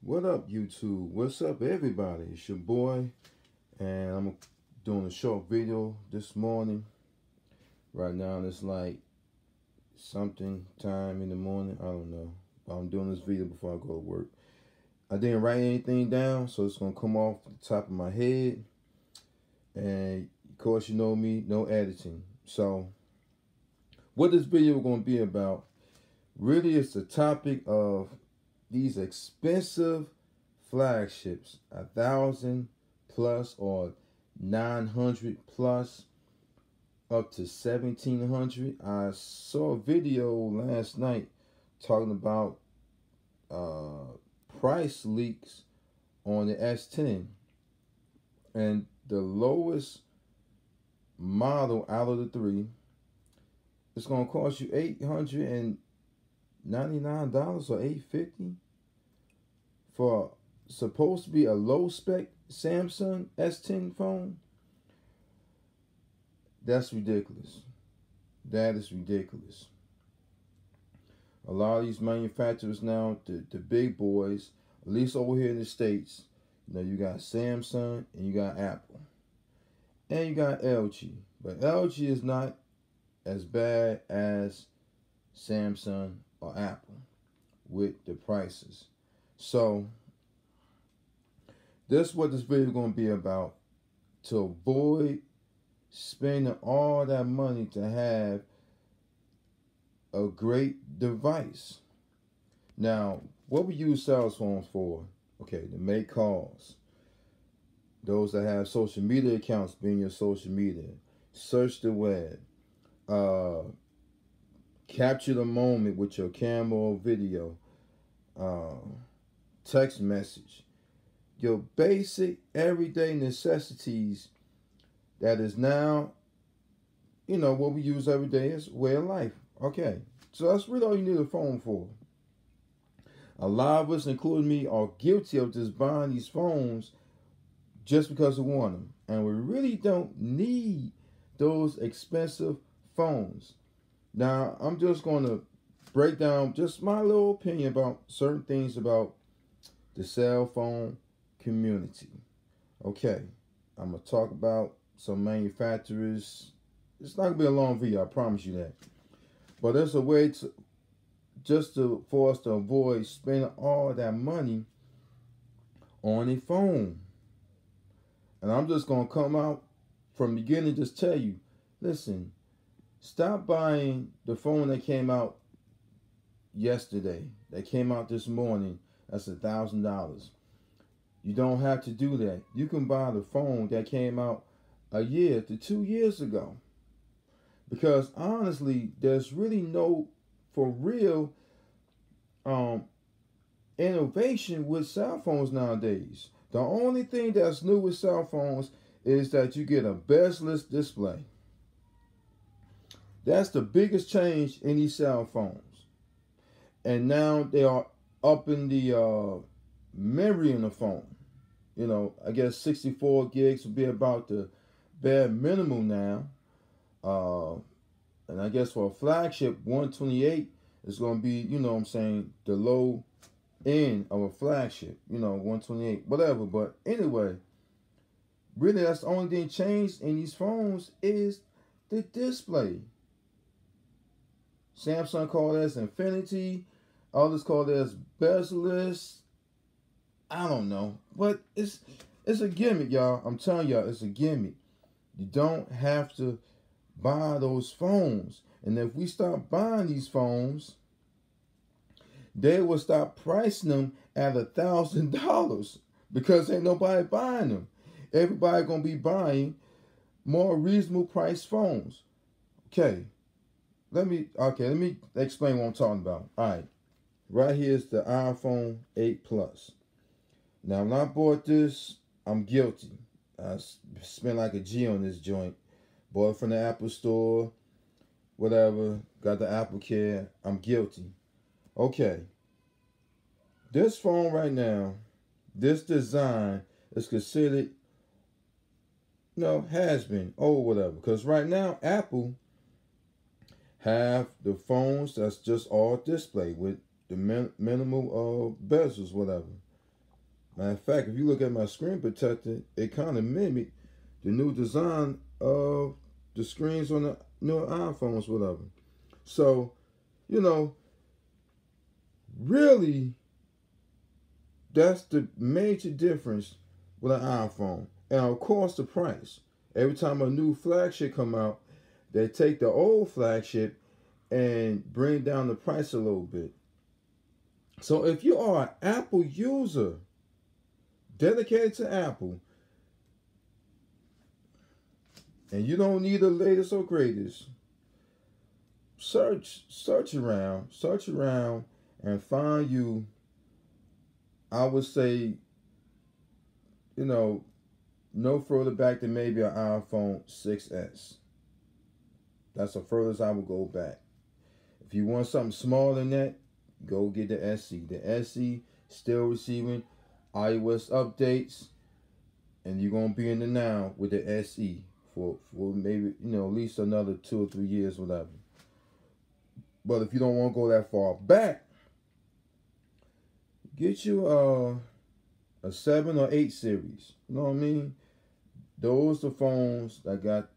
What up, YouTube? What's up, everybody? It's your boy, and I'm doing a short video this morning. Right now, it's like something time in the morning. I don't know. But I'm doing this video before I go to work. I didn't write anything down, so it's gonna come off the top of my head. And of course, you know me, no editing. So, what this video is gonna be about? Really, it's the topic of these expensive flagships, 1,000 plus or 900 plus, up to 1,700. I saw a video last night talking about price leaks on the S10, and the lowest model out of the three, it's gonna cost you $899 or $850 for supposed to be a low spec Samsung S10 phone. That's ridiculous. That is ridiculous. A lot of these manufacturers now, the big boys, at least over here in the States, you got Samsung and you got Apple. And you got LG. But LG is not as bad as Samsung or Apple with the prices. So this is what this video is going to be about, to avoid spending all that money to have a great device. Now, what we use cell phones for? Okay, to make calls. Those that have social media accounts, being your social media, search the web, capture the moment with your camera or video, text message, your basic everyday necessities that is now, what we use every day is way of life. Okay, so that's really all you need a phone for. A lot of us, including me, are guilty of just buying these phones just because we want them. And we really don't need those expensive phones. Now, I'm just going to break down just my little opinion about certain things about the cell phone community. Okay, I'm going to talk about some manufacturers. It's not going to be a long video, I promise you that. But there's a way for us to avoid spending all that money on a phone. And I'm just going to come out from the beginning and just tell you, listen, stop buying the phone that came out yesterday, that came out this morning, that's $1,000. You don't have to do that. You can buy the phone that came out a year to 2 years ago. Because honestly, there's really no, for real, innovation with cell phones nowadays. The only thing that's new with cell phones is that you get a bezel-less display. That's the biggest change in these cell phones. And now they are upping the memory in the phone. I guess 64 gigs will be about the bare minimum now. And I guess for a flagship, 128 is going to be, the low end of a flagship, 128, whatever. But anyway, really that's the only thing changed in these phones is the display. Samsung call this infinity, others call this bezel-less. I don't know, but it's a gimmick, y'all. I'm telling y'all, it's a gimmick. You don't have to buy those phones. And if we start buying these phones, they will stop pricing them at $1,000 because ain't nobody buying them. Everybody gonna be buying more reasonable price phones. Okay, let me explain what I'm talking about. All right, right here is the iPhone 8 Plus. Now, when I bought this, I'm guilty. I spent like a G on this joint. Bought it from the Apple store, whatever, got the Apple Care. I'm guilty. Okay. This phone right now, this design is considered, has been, whatever. Because right now, Apple have the phones that's just all display with the minimal bezels, whatever. Matter of fact, if you look at my screen protector, it kind of mimic the new design of the screens on the newer iPhones, whatever. So, you know, really, that's the major difference with an iPhone. And of course, the price. Every time a new flagship come out, they take the old flagship and bring down the price a little bit. So if you are an Apple user, dedicated to Apple, and you don't need the latest or greatest, search around, and find you, I would say, you know, no further back than maybe an iPhone 6S. That's the furthest I would go back. If you want something smaller than that, go get the SE. The SE still receiving iOS updates, and you're gonna be in the now with the SE for maybe, at least another 2 or 3 years, whatever. But if you don't want to go that far back, get you a 7 or 8 series. You know what I mean? Those are phones that got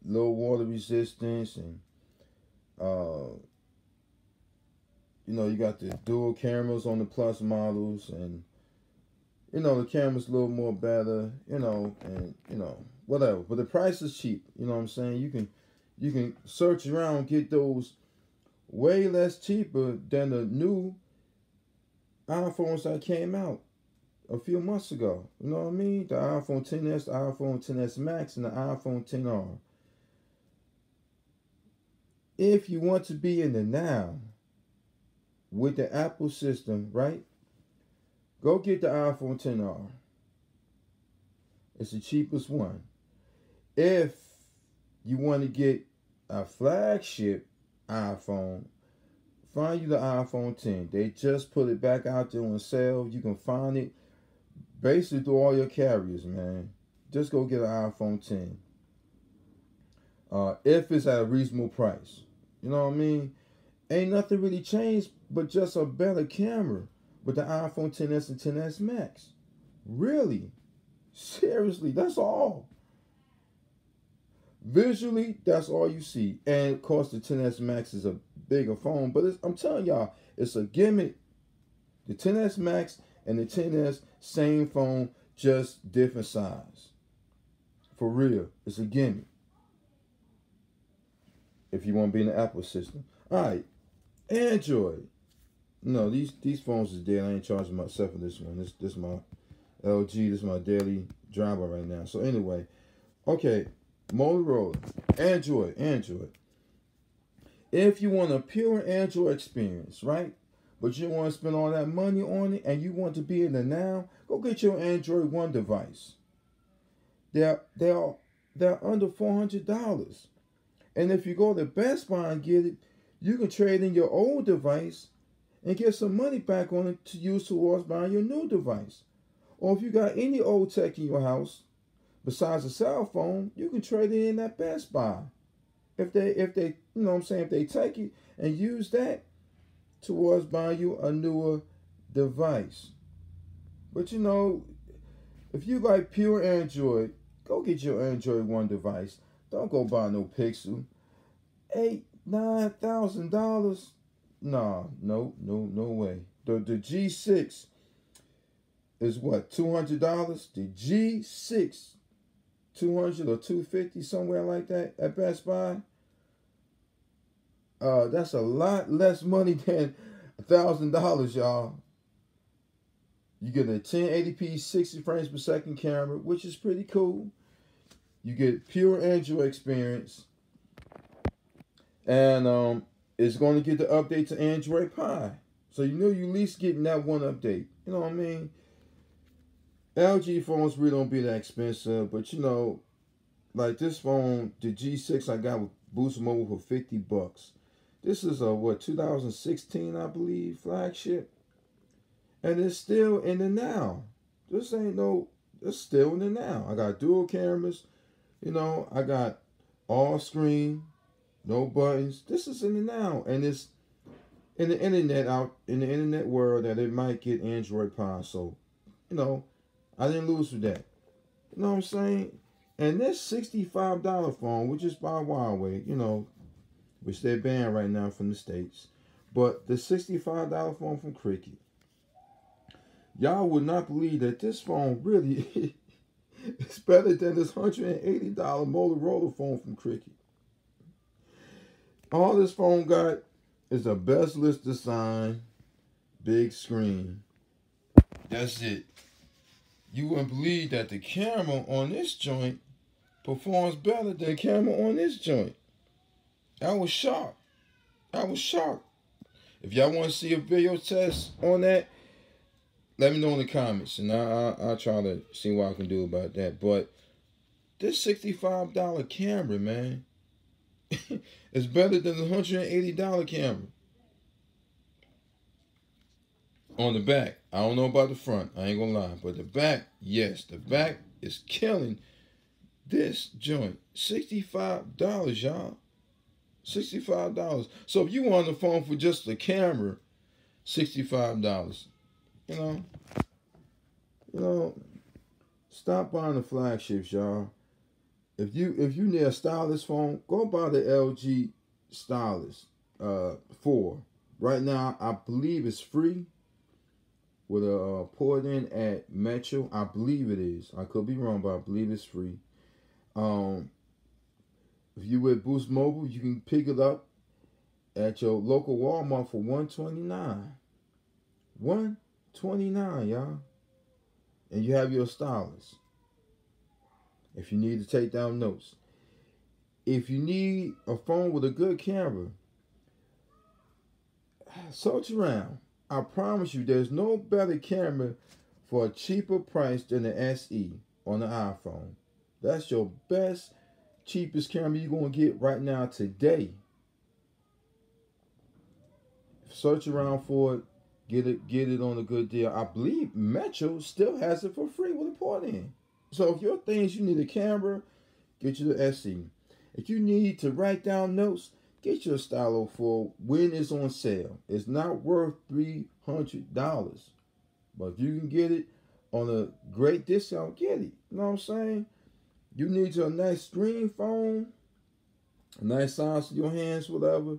low water resistance, and you got the dual cameras on the Plus models, and the camera's a little more better, and whatever. But the price is cheap. You know what I'm saying? You can search around and get those way less cheaper than the new iPhones that came out a few months ago. You know what I mean? The iPhone XS, the iPhone XS Max, and the iPhone XR. If you want to be in the now with the Apple system, right? Go get the iPhone XR. It's the cheapest one. If you want to get a flagship iPhone, find you the iPhone 10. They just put it back out there on sale. You can find it basically through all your carriers, man. Just go get an iPhone 10. If it's at a reasonable price. You know what I mean? Ain't nothing really changed but just a better camera with the iPhone XS and XS Max. Really? Seriously, that's all. Visually, that's all you see. And of course, the XS Max is a bigger phone, but I'm telling y'all, it's a gimmick. The XS Max and the XS, same phone, just different size. For real, it's a gimmick. If you want to be in the Apple system. All right, Android. No, these phones is dead. I ain't charging myself for this one. This is my LG. This is my daily driver right now. So anyway, okay, Motorola, Android. If you want a pure Android experience, right? But you want to spend all that money on it, and you want to be in the now, go get your Android One device. They're under $400. And if you go to Best Buy and get it, you can trade in your old device and get some money back on it to use towards buying your new device. Or if you got any old tech in your house besides a cell phone, you can trade it in at Best Buy. If they if they take it and use that towards buying you a newer device. But if you like pure Android, go get your Android One device. Don't go buy no Pixel. $8,000-$9,000. Nah, no way. The G6 is what, $200? The G6, 200 or 250, somewhere like that at Best Buy. That's a lot less money than $1,000, y'all. You get a 1080p 60 frames per second camera, which is pretty cool. You get pure Android experience. And it's going to get the update to Android Pie. So you at least getting that one update. You know what I mean? LG phones really don't be that expensive. But like this phone, the G6 I got with Boost Mobile for $50. This is a 2016, I believe, flagship. And it's still in the now. It's still in the now. I got dual cameras. I got all screen, no buttons. This is in the now, and it's in the internet world that it might get Android Pie. So You know, I didn't lose with that. You know what I'm saying? And this $65 phone, which is by Huawei, which they're banned right now from the States. But the $65 phone from Cricket, y'all would not believe that this phone really is better than this $180 Motorola phone from Cricket. All this phone got is a bezel-less design, big screen. That's it. You wouldn't believe that the camera on this joint performs better than the camera on this joint. I was shocked. I was shocked. If y'all want to see a video test on that, let me know in the comments, and I'll try to see what I can do about that. But this $65 camera, man, is better than the $180 camera. On the back, I don't know about the front. I ain't gonna lie, but the back, yes, the back is killing this joint. $65, y'all. $65. So if you want the phone for just the camera, $65. You know, stop buying the flagships, y'all. If you need a stylus phone, go buy the LG Stylus 4. Right now, I believe it's free with a port in at Metro. I believe it is. I could be wrong, but I believe it's free. If you with Boost Mobile, you can pick it up at your local Walmart for $129. $129, y'all. And you have your stylus. If you need to take down notes. If you need a phone with a good camera, search around. I promise you, there's no better camera for a cheaper price than the SE on the iPhone. That's your best, cheapest camera you're going to get right now today. Search around for it. Get it on a good deal. I believe Metro still has it for free with a port in. So if your things, you need a camera, get you the SE. If you need to write down notes, get your Stylo 4 when it's on sale. It's not worth $300. But if you can get it on a great discount, get it. You know what I'm saying? You need a nice screen phone, a nice size for your hands, whatever.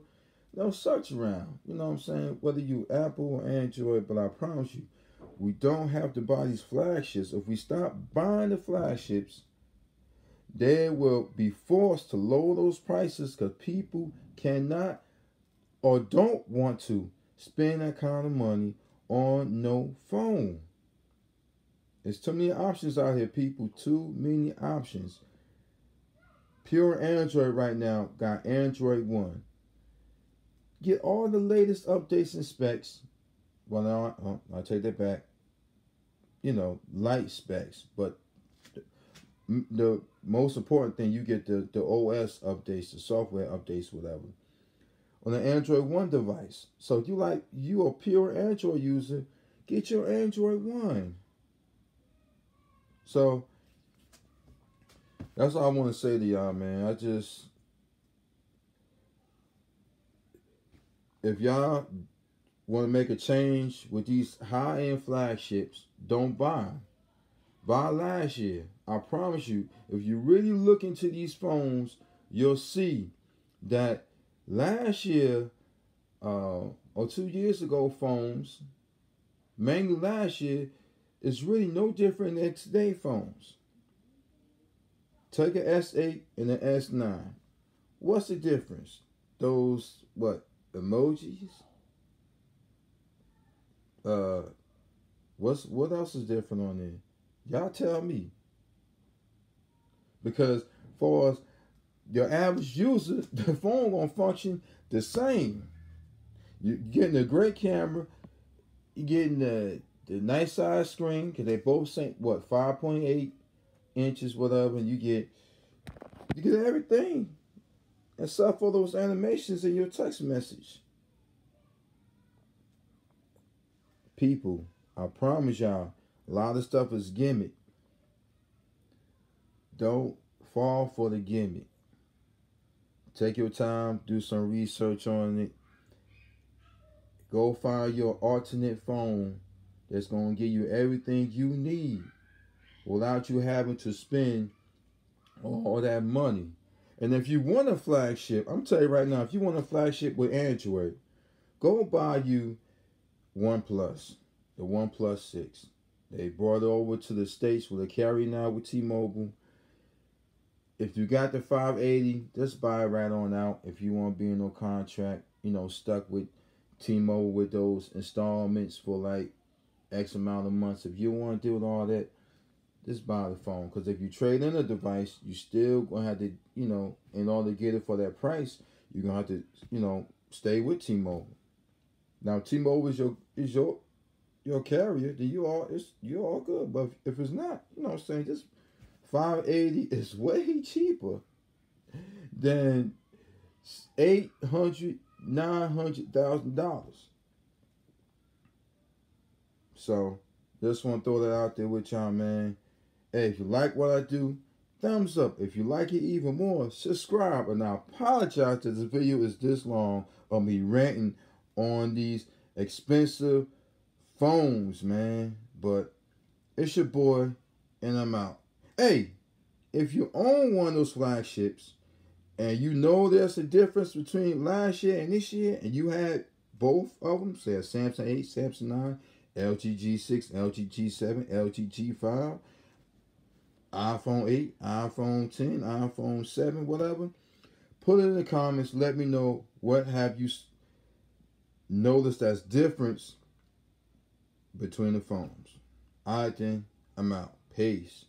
Search around. You know what I'm saying? Whether you Apple or Android, but I promise you, we don't have to buy these flagships. If we stop buying the flagships, they will be forced to lower those prices because people cannot or don't want to spend that kind of money on no phone. There's too many options out here, people. Too many options. Pure Android right now got Android 1. Get all the latest updates and specs. Well, now I'll take that back. Light specs. But the most important thing, you get the OS updates, the software updates, whatever, on the Android 1 device. So if you a pure Android user, get your Android 1. So that's all I want to say to y'all, man. If y'all want to make a change with these high-end flagships, don't buy them. Buy last year. I promise you, if you really look into these phones, you'll see that last year or 2 years ago phones, mainly last year, is really no different than today's phones. Take an S8 and an S9. What's the difference? Those, emojis? What else is different on there? Y'all tell me. Because for your average user, the phone gonna function the same. You're getting a great camera. You're getting the nice size screen because they both say 5.8 inches, whatever. And you get everything except for those animations in your text message. People, I promise y'all, a lot of stuff is gimmick. Don't fall for the gimmick. Take your time, do some research on it. Go find your alternate phone that's going to give you everything you need without you having to spend all that money. And if you want a flagship, I'm telling you right now, if you want a flagship with Android, go buy you OnePlus, the OnePlus 6. They brought it over to the States where they carry now with T-Mobile. If you got the 580, just buy it right on out. If you want to be in no contract, stuck with T-Mobile with those installments for like X amount of months. If you want to deal with all that, just buy the phone. Because if you trade in a device, you still going to have to, in order to get it for that price, you're going to have to, stay with T-Mobile. Now, T-Mobile is your carrier, then you're all good. But if it's not, what I'm saying, this 580 is way cheaper than $900,000. So just want to throw that out there with y'all, man. Hey, if you like what I do, thumbs up. If you like it even more, subscribe. And I apologize that this video is this long of me ranting on these expensive phones, man. But it's your boy, and I'm out. Hey, if you own one of those flagships and you know there's a difference between last year and this year, and you had both of them, say a Samsung 8, Samsung 9, LG G6, LG G7, LG G5, iPhone 8, iPhone 10, iPhone 7, whatever, put it in the comments. Let me know what have you noticed as difference between the phones. All right, then. I'm out. Peace.